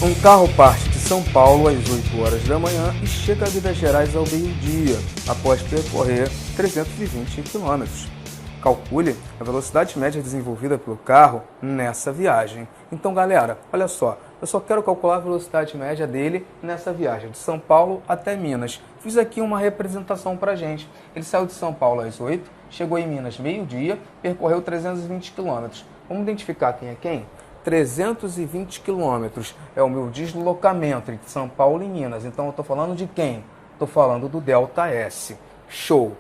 Um carro parte de São Paulo às 8 horas da manhã e chega a Minas Gerais ao meio-dia, após percorrer 320 km. Calcule a velocidade média desenvolvida pelo carro nessa viagem. Então, galera, olha só, eu só quero calcular a velocidade média dele nessa viagem, de São Paulo até Minas. Fiz aqui uma representação pra gente. Ele saiu de São Paulo às 8, chegou em Minas meio-dia, percorreu 320 km. Vamos identificar quem é quem? 320 quilômetros é o meu deslocamento entre São Paulo e Minas. Então eu estou falando de quem? Estou falando do Delta S. Show!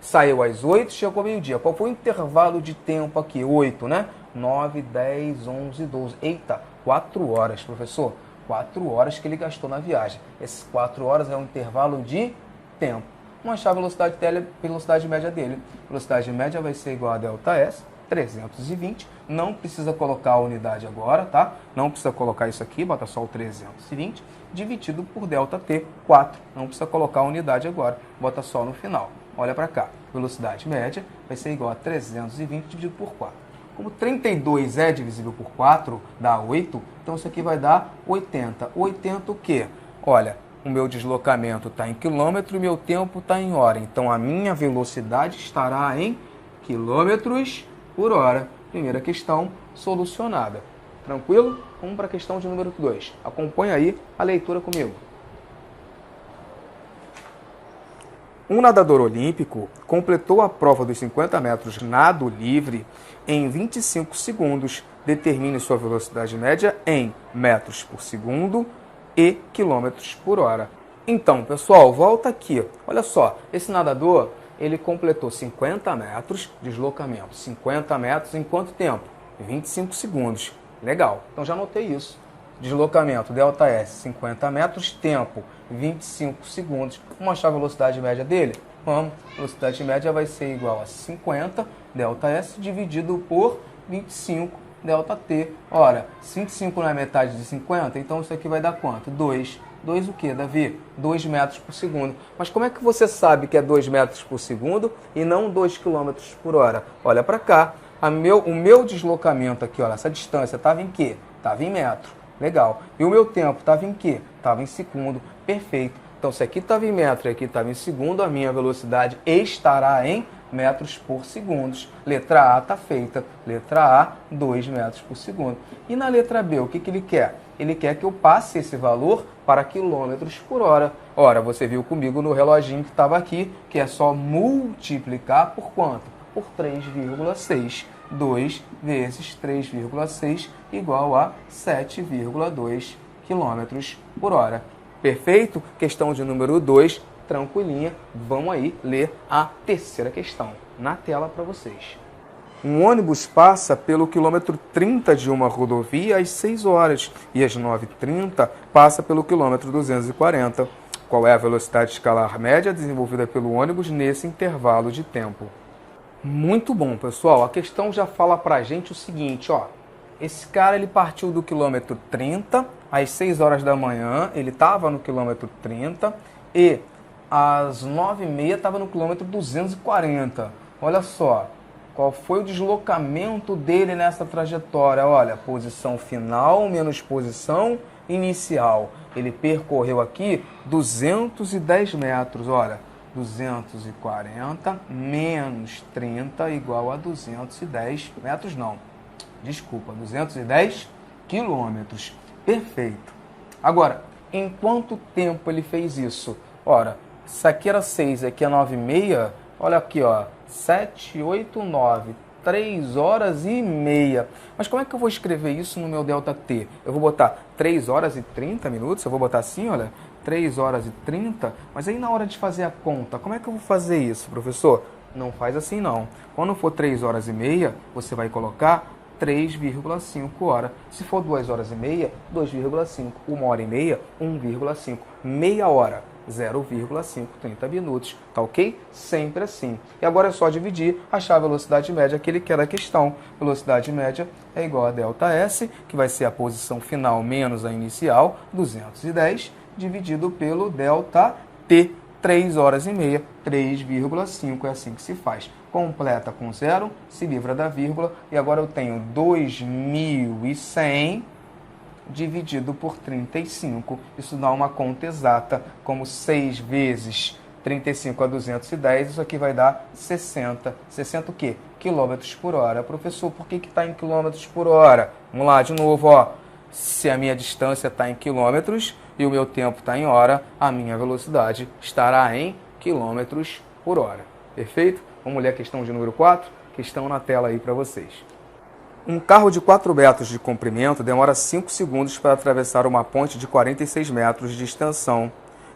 Saiu às 8, chegou ao meio-dia. Qual foi o intervalo de tempo aqui? 8, né? 9, 10, 11, 12. Eita, 4 horas, professor. 4 horas que ele gastou na viagem. Essas 4 horas é um intervalo de tempo. Vamos achar a velocidade média dele. Velocidade média vai ser igual a Delta S, 320. Não precisa colocar a unidade agora, tá? Não precisa colocar isso aqui, bota só o 320, dividido por Delta T, 4. Não precisa colocar a unidade agora, bota só no final. Olha para cá, velocidade média vai ser igual a 320 dividido por 4. Como 32 é divisível por 4, dá 8, então isso aqui vai dar 80. 80 o quê? Olha, o meu deslocamento está em quilômetro e o meu tempo está em hora. Então a minha velocidade estará em quilômetros por hora. Primeira questão solucionada. Tranquilo? Vamos para a questão de número 2. Acompanha aí a leitura comigo. Um nadador olímpico completou a prova dos 50 metros nado livre em 25 segundos. Determine sua velocidade média em metros por segundo e quilômetros por hora. Então, pessoal, volta aqui. Olha só, esse nadador, ele completou 50 metros de deslocamento. 50 metros em quanto tempo? 25 segundos. Legal, então já anotei isso. Deslocamento, delta S, 50 metros, tempo, 25 segundos. Vamos achar a velocidade média dele? Vamos. Velocidade média vai ser igual a 50, delta S, dividido por 25, delta T. Ora, 25 não é metade de 50, então isso aqui vai dar quanto? 2. 2 o quê, Davi? 2 metros por segundo. Mas como é que você sabe que é 2 metros por segundo e não 2 quilômetros por hora? Olha para cá. O meu deslocamento aqui, olha, essa distância estava em quê? Estava em metro. Legal. E o meu tempo estava em quê? Estava em segundo. Perfeito. Então, se aqui estava em metro e aqui estava em segundo, a minha velocidade estará em metros por segundo. Letra A está feita. Letra A, 2 metros por segundo. E na letra B, o que ele quer? Ele quer que eu passe esse valor para quilômetros por hora. Ora, você viu comigo no reloginho que estava aqui, que é só multiplicar por quanto? Por 3,6. 2 vezes 3,6 igual a 7,2 km por hora. Perfeito? Questão de número 2, tranquilinha. Vamos aí ler a terceira questão na tela para vocês. Um ônibus passa pelo quilômetro 30 de uma rodovia às 6 horas e às 9h30 passa pelo quilômetro 240. Qual é a velocidade escalar média desenvolvida pelo ônibus nesse intervalo de tempo? Muito bom, pessoal. A questão já fala pra gente o seguinte, ó. Esse cara, ele partiu do quilômetro 30, às 6 horas da manhã, ele estava no quilômetro 30 e às 9h30 estava no quilômetro 240. Olha só, qual foi o deslocamento dele nessa trajetória? Olha, posição final menos posição inicial. Ele percorreu aqui 210 metros, olha. 240 menos 30 igual a 210 metros, não. Desculpa, 210 quilômetros. Perfeito. Agora, em quanto tempo ele fez isso? Ora, isso aqui era 6, aqui é 9h30. Olha aqui, ó. 7, 8, 9. 3 horas e meia. Mas como é que eu vou escrever isso no meu delta T? Eu vou botar 3 horas e 30 minutos? Eu vou botar assim, olha. 3 horas e 30, mas aí na hora de fazer a conta, como é que eu vou fazer isso, professor? Não faz assim não. Quando for 3 horas e meia, você vai colocar 3,5 horas. Se for 2 horas e meia, 2,5. 1 hora e meia, 1,5. Meia hora, 0,5, 30 minutos. Tá ok? Sempre assim. E agora é só dividir, achar a velocidade média que ele quer da questão. Velocidade média é igual a delta S, que vai ser a posição final menos a inicial, 210, dividido pelo delta T, 3 horas e meia, 3,5, é assim que se faz. Completa com zero, se livra da vírgula, e agora eu tenho 2.100 dividido por 35. Isso dá uma conta exata, como 6 vezes 35 a 210, isso aqui vai dar 60. 60 o quê? Quilômetros por hora. Professor, por que está em quilômetros por hora? Vamos lá, de novo, ó. Se a minha distância está em quilômetros e o meu tempo está em hora, a minha velocidade estará em quilômetros por hora. Perfeito? Vamos ler a questão de número 4? Questão na tela aí para vocês. Um carro de 4 metros de comprimento demora 5 segundos para atravessar uma ponte de 46 metros de extensão.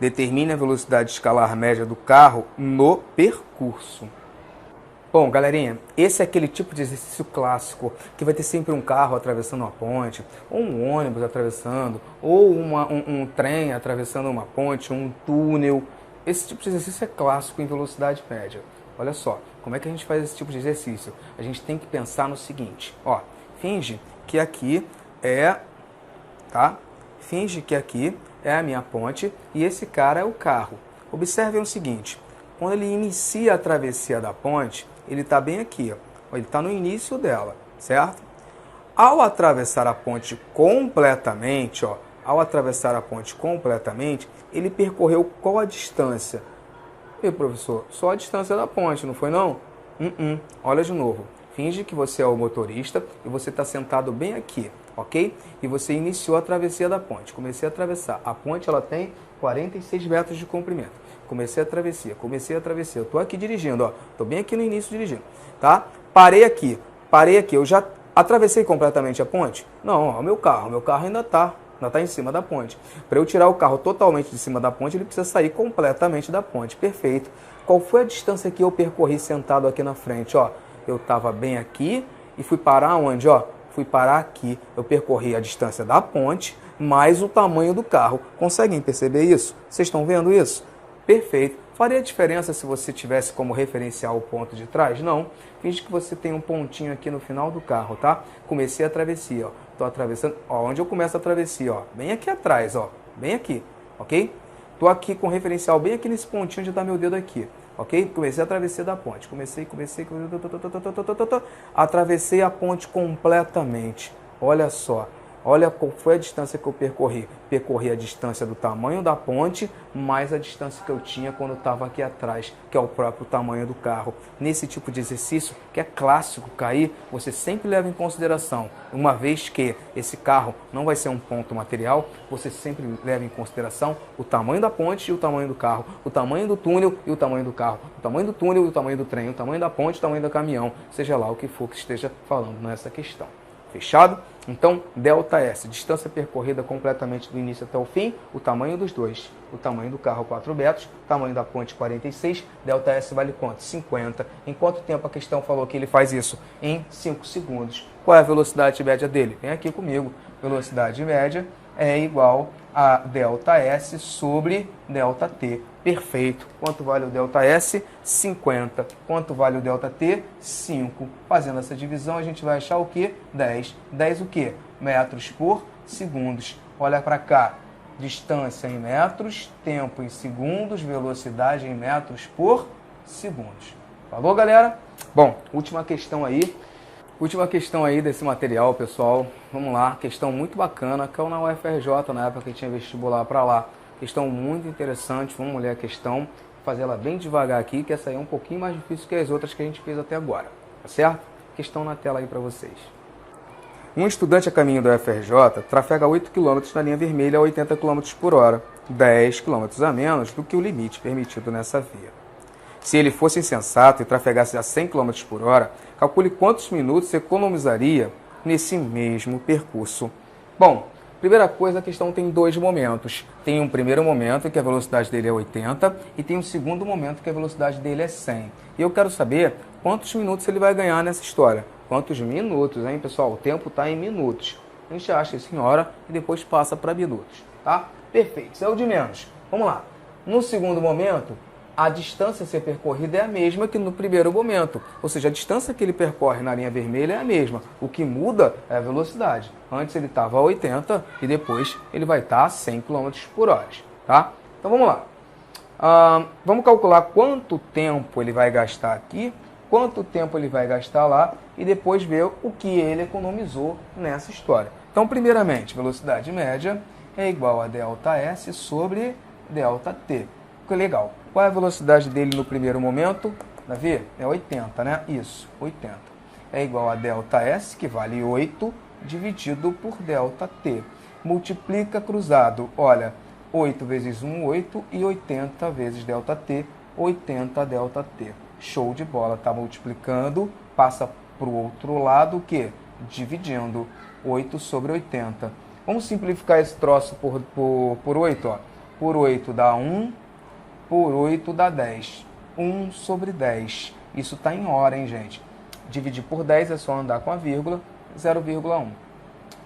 Determine a velocidade escalar média do carro no percurso. Bom, galerinha, esse é aquele tipo de exercício clássico que vai ter sempre um carro atravessando uma ponte, ou um ônibus atravessando, ou um trem atravessando uma ponte, um túnel. Esse tipo de exercício é clássico em velocidade média. Olha só, como é que a gente faz esse tipo de exercício? A gente tem que pensar no seguinte, ó, finge que aqui é, tá? Finge que aqui é a minha ponte e esse cara é o carro. Observem o seguinte, quando ele inicia a travessia da ponte, ele está bem aqui, ó. Ele está no início dela, certo? Ao atravessar a ponte completamente, ó, ele percorreu qual a distância? E professor, só a distância da ponte, não foi não? Olha de novo, finge que você é o motorista e você está sentado bem aqui, ok? E você iniciou a travessia da ponte, comecei a atravessar. A ponte ela tem 46 metros de comprimento. Comecei a travessia, eu tô aqui dirigindo, ó, tô bem aqui no início dirigindo, tá? Parei aqui, eu já atravessei completamente a ponte? Não, ó, o meu carro ainda tá em cima da ponte. Para eu tirar o carro totalmente de cima da ponte, ele precisa sair completamente da ponte, perfeito. Qual foi a distância que eu percorri sentado aqui na frente, ó? Eu tava bem aqui e fui parar onde, ó? Fui parar aqui, eu percorri a distância da ponte, mais o tamanho do carro. Conseguem perceber isso? Vocês estão vendo isso? Perfeito. Faria diferença se você tivesse como referencial o ponto de trás? Não. Finge que você tem um pontinho aqui no final do carro, tá? Comecei a travessia, ó. Tô atravessando, ó, onde eu começo a travessia, ó. Bem aqui atrás, ó. Bem aqui, ok? Tô aqui com referencial bem aqui nesse pontinho onde tá meu dedo aqui, ok? Comecei a travessia da ponte. Atravessei a ponte completamente. Olha só. Olha qual foi a distância que eu percorri. Percorri a distância do tamanho da ponte, mais a distância que eu tinha quando estava aqui atrás, que é o próprio tamanho do carro. Nesse tipo de exercício, que é clássico cair, você sempre leva em consideração, uma vez que esse carro não vai ser um ponto material, você sempre leva em consideração o tamanho da ponte e o tamanho do carro, o tamanho do túnel e o tamanho do carro, o tamanho do túnel e o tamanho do trem, o tamanho da ponte e o tamanho do caminhão, seja lá o que for que esteja falando nessa questão. Fechado? Então, ΔS, distância percorrida completamente do início até o fim, o tamanho dos dois. O tamanho do carro, 4 metros, o tamanho da ponte, 46. ΔS vale quanto? 50. Em quanto tempo a questão falou que ele faz isso? Em 5 segundos. Qual é a velocidade média dele? Vem aqui comigo. Velocidade média é igual a ΔS sobre ΔT. Perfeito. Quanto vale o ΔS? 50. Quanto vale o ΔT? 5. Fazendo essa divisão, a gente vai achar o quê? 10. 10 o quê? Metros por segundos. Olha para cá. Distância em metros, tempo em segundos, velocidade em metros por segundos. Falou, galera? Bom, última questão aí desse material, pessoal. Vamos lá. Questão muito bacana. Caiu na UFRJ, na época que tinha vestibular para lá. Questão muito interessante, vamos ler a questão, fazer ela bem devagar aqui, que essa aí é um pouquinho mais difícil que as outras que a gente fez até agora, tá certo? Questão na tela aí para vocês. Um estudante a caminho da UFRJ trafega 8 km na linha vermelha a 80 km por hora, 10 km a menos do que o limite permitido nessa via. Se ele fosse insensato e trafegasse a 100 km por hora, calcule quantos minutos economizaria nesse mesmo percurso. Bom, primeira coisa, a questão tem dois momentos. Tem um primeiro momento que a velocidade dele é 80 e tem um segundo momento que a velocidade dele é 100. E eu quero saber quantos minutos ele vai ganhar nessa história. Quantos minutos, hein, pessoal? O tempo está em minutos. A gente acha isso em hora e depois passa para minutos, tá? Perfeito, isso é o de menos. Vamos lá. No segundo momento, a distância a ser percorrida é a mesma que no primeiro momento. Ou seja, a distância que ele percorre na linha vermelha é a mesma. O que muda é a velocidade. Antes ele estava a 80 e depois ele vai estar a 100 km por hora. Tá? Então vamos lá. Vamos calcular quanto tempo ele vai gastar aqui quanto tempo ele vai gastar lá e depois ver o que ele economizou nessa história. Então, primeiramente, velocidade média é igual a ΔS sobre ΔT. Que legal. Qual é a velocidade dele no primeiro momento? Davi? É 80, né? Isso, 80. É igual a ΔS, que vale 8, dividido por ΔT. Multiplica cruzado. Olha, 8 vezes 1, 8, e 80 vezes ΔT, 80 ΔT. Show de bola. Está multiplicando, passa para o outro lado, o quê? Dividindo. 8 sobre 80. Vamos simplificar esse troço por 8, ó. Por 8 dá 1, por 8 dá 10. 1 sobre 10. Isso está em hora, hein, gente? Dividir por 10 é só andar com a vírgula, 0,1.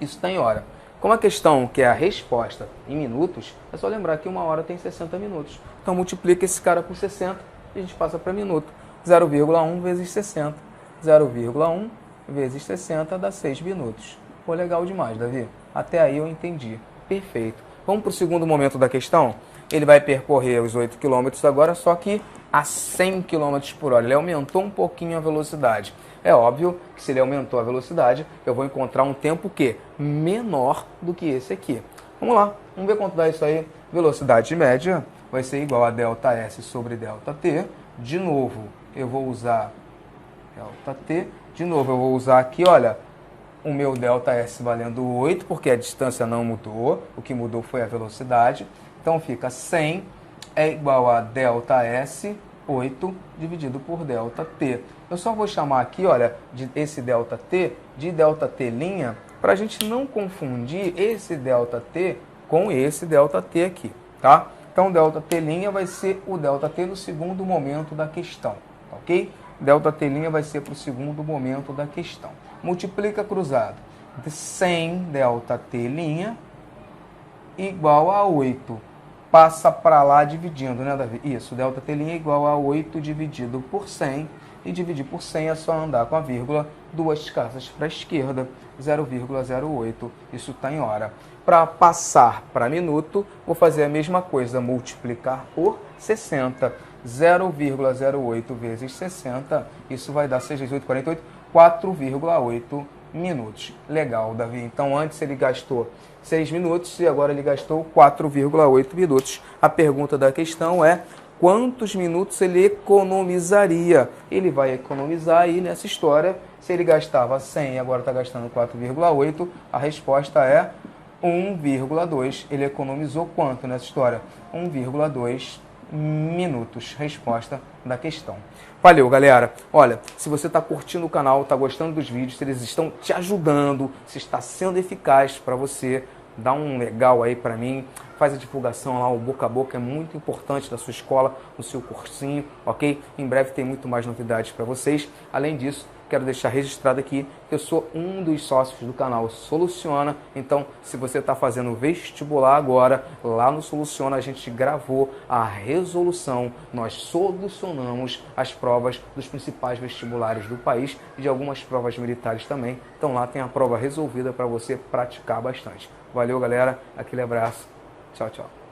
Isso está em hora. Como a questão que é a resposta em minutos, é só lembrar que 1 hora tem 60 minutos. Então multiplica esse cara por 60 e a gente passa para minuto. 0,1 vezes 60. 0,1 vezes 60 dá 6 minutos. Pô, legal demais, Davi. Até aí eu entendi. Perfeito. Vamos para o segundo momento da questão? Ele vai percorrer os 8 km agora, só que a 100 km por hora. Ele aumentou um pouquinho a velocidade. É óbvio que se ele aumentou a velocidade, eu vou encontrar um tempo que menor do que esse aqui. Vamos lá, vamos ver quanto dá isso aí. Velocidade média vai ser igual a ΔS sobre ΔT. De novo, eu vou usar ΔT. De novo, eu vou usar aqui, olha, o meu ΔS valendo 8, porque a distância não mudou. O que mudou foi a velocidade. Então fica 100 é igual a ΔS 8 dividido por ΔT. Eu só vou chamar aqui, olha, esse ΔT de ΔT', para a gente não confundir esse ΔT com esse ΔT aqui, tá? Então, ΔT' vai ser o ΔT no segundo momento da questão, ok? ΔT' vai ser para o segundo momento da questão. Multiplica cruzado. 100 ΔT' igual a 8. Passa para lá dividindo, né, Davi? Isso, ΔT' é igual a 8 dividido por 100. E dividir por 100 é só andar com a vírgula 2 casas para a esquerda, 0,08. Isso está em hora. Para passar para minuto, vou fazer a mesma coisa, multiplicar por 60. 0,08 vezes 60, isso vai dar 6 vezes 8, 48, 4,8 minutos. Legal, Davi. Então, antes ele gastou 6 minutos e agora ele gastou 4,8 minutos. A pergunta da questão é: quantos minutos ele economizaria? Ele vai economizar aí nessa história. Se ele gastava 100 e agora está gastando 4,8, a resposta é 1,2. Ele economizou quanto nessa história? 1,2 minutos. Resposta da questão. Valeu, galera. Olha, se você está curtindo o canal, está gostando dos vídeos, se eles estão te ajudando, se está sendo eficaz para você, dá um legal aí para mim. Faz a divulgação lá, o boca a boca é muito importante da sua escola, no seu cursinho, ok? Em breve tem muito mais novidades para vocês. Além disso, quero deixar registrado aqui que eu sou um dos sócios do canal Soluciona. Então, se você está fazendo vestibular agora, lá no Soluciona a gente gravou a resolução. Nós solucionamos as provas dos principais vestibulares do país e de algumas provas militares também. Então lá tem a prova resolvida para você praticar bastante. Valeu, galera. Aquele abraço. Tchau, tchau.